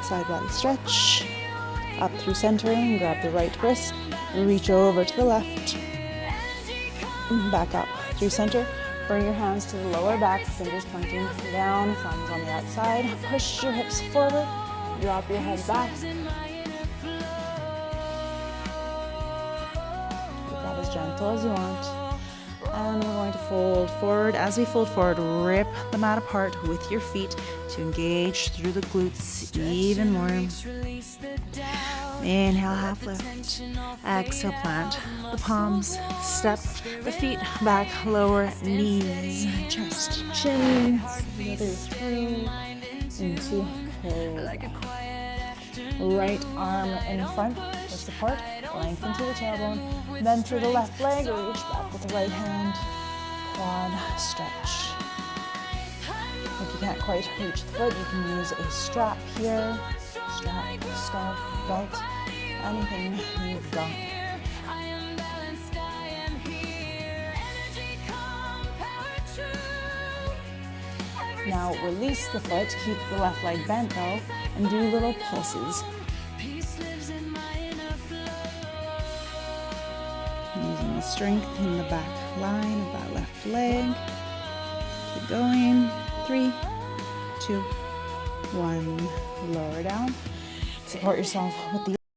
side body stretch. Up through center and grab the right wrist. Reach over to the left. Back up through center. Bring your hands to the lower back, fingers pointing down, thumbs on the outside. Push your hips forward. Drop your head back. Keep that as gentle as you want. And we're going to fold forward. As we fold forward, rip the mat apart with your feet to engage through the glutes even more. Inhale, half lift. Exhale, plant the palms. Step the feet back, lower knees, chest, chin. Another 3, into hold. Right arm in front for support. Lengthen to the tailbone. Then through the left leg, reach back with the right hand. Quad stretch. If you can't quite reach the foot, you can use a strap here. Strap, scarf, belt, anything you've got. Now release the foot, keep the left leg bent though, and do little pulses. Using the strength in the back line of that left leg. Keep going. 3, 2, 1. Lower down. Support yourself with the